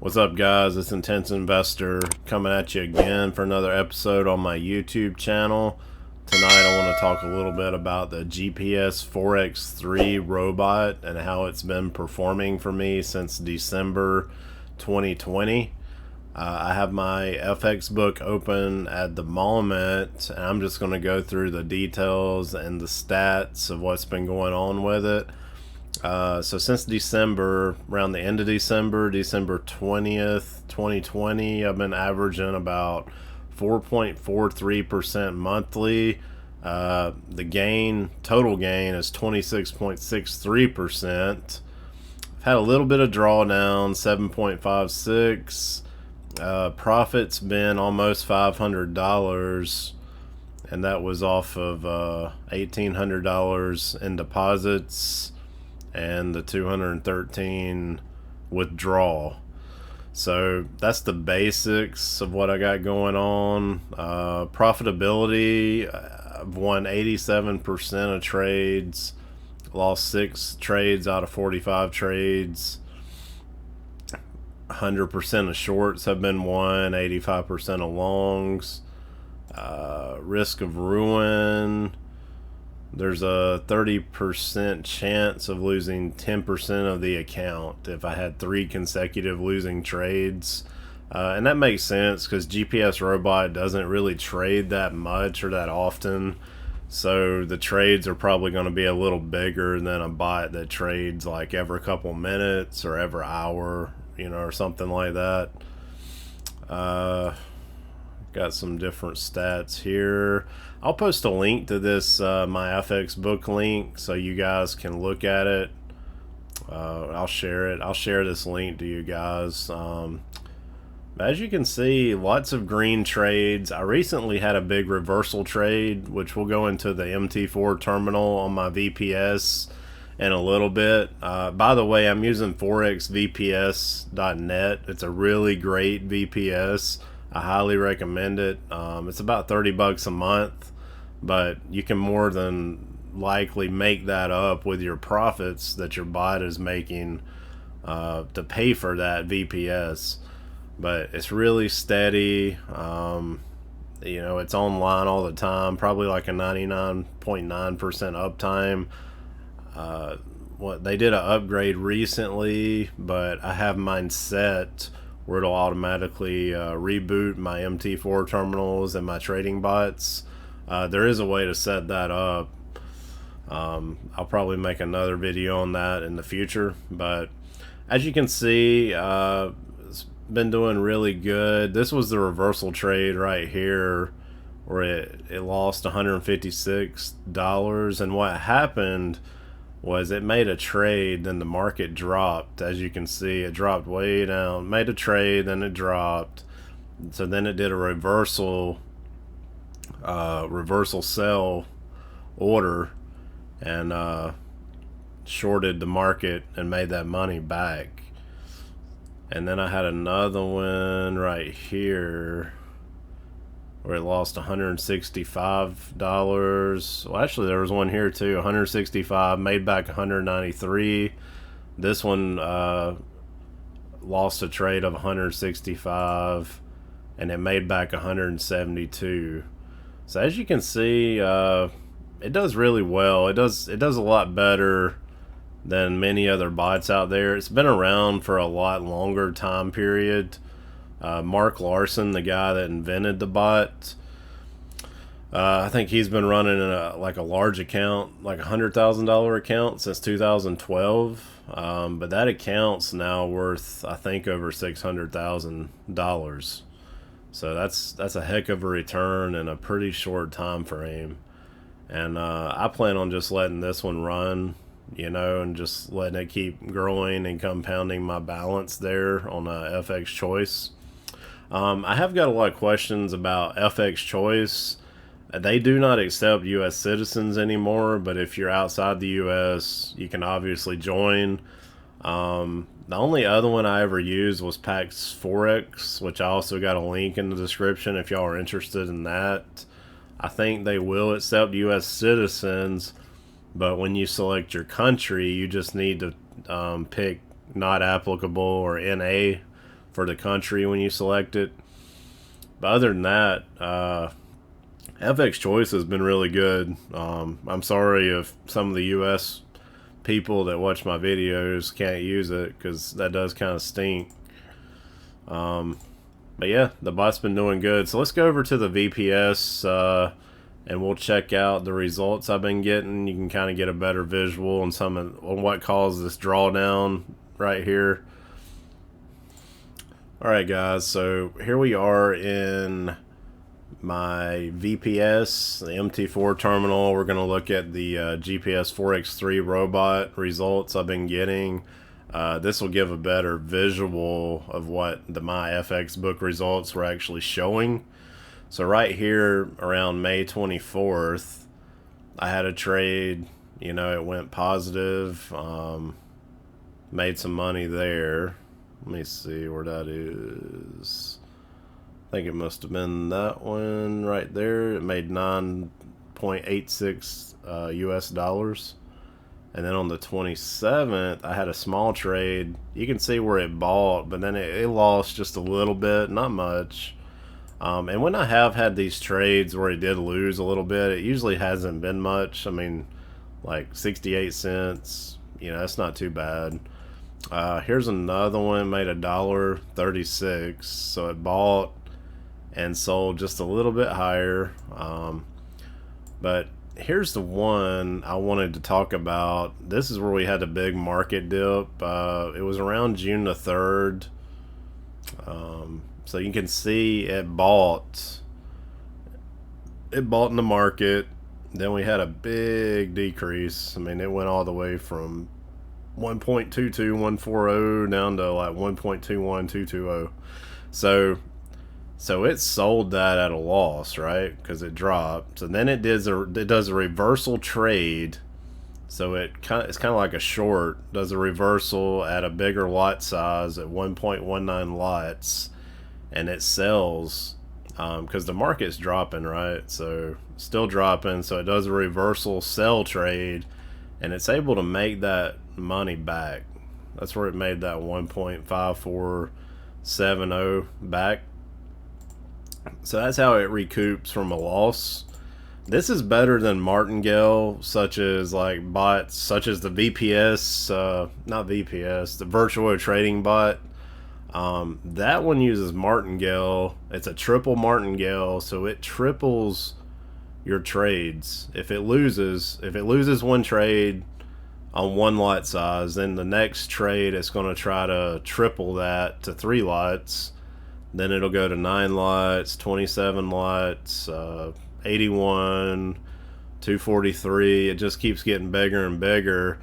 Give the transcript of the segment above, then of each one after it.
What's up, guys? It's Intense Investor coming at you again for another episode on my YouTube channel. Tonight I want to talk a little bit about the GPS Forex 3 robot and how it's been performing for me since December 2020. I have my FX book open at the moment, and I'm just going to go through the details and the stats of what's been going on with it. So since December, around the end of December 20th, 2020, I've been averaging about 4.43% monthly. The total gain is 26.63%. I've had a little bit of drawdown, 7.56. Profit's been almost $500, and that was off of $1,800 in deposits and the 213 withdrawal. So that's the basics of what I got going on. Profitability, I've won 87% of trades, lost 6 trades out of 45 trades. 100% of shorts have been won, 85% of longs. Risk of ruin, there's a 30% chance of losing 10% of the account if I had 3 consecutive losing trades. And that makes sense because GPS Robot doesn't really trade that much or that often. So the trades are probably going to be a little bigger than a bot that trades like every couple minutes or every hour, or something like that. Got some different stats here. I'll post a link to this, my FX book link, so you guys can look at it. I'll share it. I'll share this link to you guys. As you can see, lots of green trades. I recently had a big reversal trade, which will go into the MT4 terminal on my VPS in a little bit. By the way, I'm using ForexVPS.net. It's a really great VPS. I highly recommend it. It's about $30 a month, but you can more than likely make that up with your profits that your bot is making to pay for that VPS. But it's really steady. It's online all the time, probably like a 99.9% uptime. They did an upgrade recently, but I have mine set where it'll automatically reboot my MT4 terminals and my trading bots. There is a way to set that up. I'll probably make another video on that in the future, but as you can see, it's been doing really good. This was the reversal trade right here where it lost $156, and what happened was it made a trade, then the market dropped. As you can see, it dropped way down, made a trade, then it dropped. So then it did a reversal sell order and shorted the market and made that money back. And then I had another one right here where it lost $165. Well, actually, there was one here too, $165, made back $193. This one lost a trade of $165, and it made back $172. So as you can see, it does really well. It does a lot better than many other bots out there. It's been around for a lot longer time period. Mark Larson, the guy that invented the bot, I think he's been running a large account, like $100,000 account since 2012. But that account's now worth, I think, over $600,000. So that's a heck of a return in a pretty short time frame. And I plan on just letting this one run, and just letting it keep growing and compounding my balance there on FX Choice. I have got a lot of questions about FX Choice. They do not accept U.S. citizens anymore, but if you're outside the U.S., you can obviously join. The only other one I ever used was PAX Forex, which I also got a link in the description if y'all are interested in that. I think they will accept U.S. citizens, but when you select your country, you just need to pick not applicable or NA for the country when you select it. But other than that, FX Choice has been really good. I'm sorry if some of the US people that watch my videos can't use it, because that does kind of stink. But yeah, the bot's been doing good. So let's go over to the VPS and we'll check out the results I've been getting. You can kind of get a better visual on on what caused this drawdown right here. Alright guys, so here we are in my VPS, the MT4 terminal. We're going to look at the GPS Forex 3 robot results I've been getting. This will give a better visual of what the My FX book results were actually showing. So right here around May 24th, I had a trade, you know, it went positive, made some money there. Let me see where that is. I think it must have been that one right there. It made 9.86 US dollars. And then on the 27th, I had a small trade. You can see where it bought, but then it lost just a little bit, not much. And when I have had these trades where it did lose a little bit, it usually hasn't been much. I mean, like 68 cents, you know, that's not too bad. Here's another one, made $1.36. So it bought and sold just a little bit higher. But here's the one I wanted to talk about. This is where we had a big market dip. It was around June the 3rd. So you can see it bought in the market. Then we had a big decrease. I mean, it went all the way from 1.22140 down to like 1.21220. So it sold that at a loss, right? Because it dropped. And then it does a reversal trade. So it's kind of like a short. Does a reversal at a bigger lot size at 1.19 lots, and it sells because the market's dropping, right? So still dropping. So it does a reversal sell trade, and it's able to make that money back. That's where it made that 1.5470 back. So that's how it recoups from a loss. This is better than martingale, such as like bots such as the VPS, not VPS, the virtual trading bot. That one uses martingale. It's a triple martingale, so it triples your trades. If it loses one trade on one lot size, then the next trade it's going to try to triple that to 3 lots. Then it'll go to 9 lots, 27 lots, 81, 243. It just keeps getting bigger and bigger.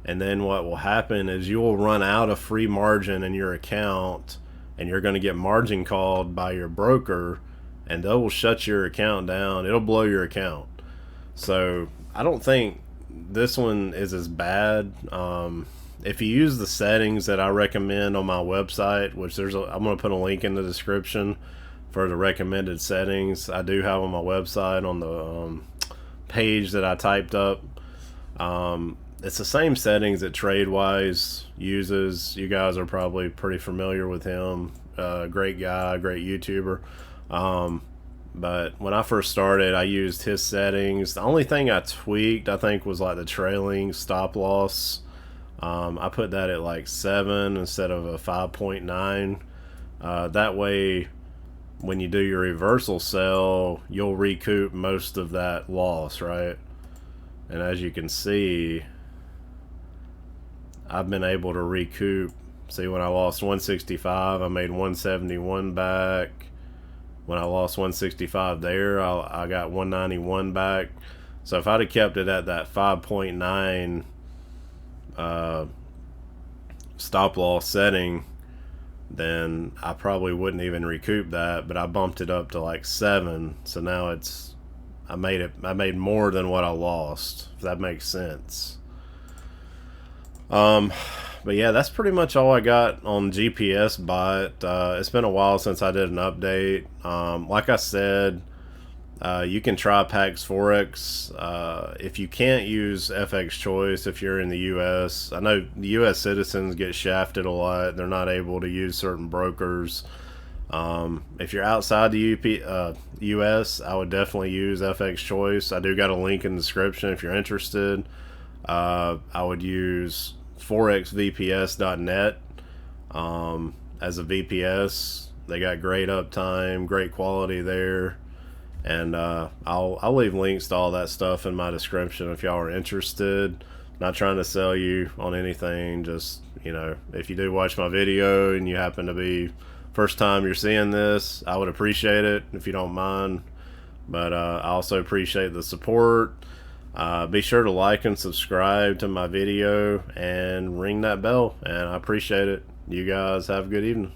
And then what will happen is you will run out of free margin in your account, and you're going to get margin called by your broker, and they will shut your account down. It'll blow your account. So I don't think this one is as bad. If you use the settings that I recommend on my website, which I'm going to put a link in the description for the recommended settings I do have on my website on the page that I typed up. It's the same settings that TradeWise uses. You guys are probably pretty familiar with him. Great guy, great YouTuber. But when I first started, I used his settings. The only thing I tweaked, I think, was like the trailing stop loss. I put that at like 7 instead of a 5.9. That way, when you do your reversal sell, you'll recoup most of that loss, right? And as you can see, I've been able to recoup. See, when I lost 165, I made 171 back. When I lost 165 there, I got 191 back. So if I'd have kept it at that 5.9 stop loss setting, then I probably wouldn't even recoup that. But I bumped it up to like 7, so now I made more than what I lost, if that makes sense. But yeah, that's pretty much all I got on GPS bot. It's been a while since I did an update. Like I said, You can try PAX Forex. If you can't use FX Choice, if you're in the U.S., I know the U.S. citizens get shafted a lot. They're not able to use certain brokers. If you're outside the U.S., I would definitely use FX Choice. I do got a link in the description if you're interested. I would use ForexVPS.net as a VPS. They got great uptime, great quality there. And I'll leave links to all that stuff in my description if y'all are interested. Not trying to sell you on anything, just, you know, if you do watch my video and you happen to be first time you're seeing this, I would appreciate it if you don't mind. But I also appreciate the support. Be sure to like and subscribe to my video and ring that bell, and I appreciate it. You guys have a good evening.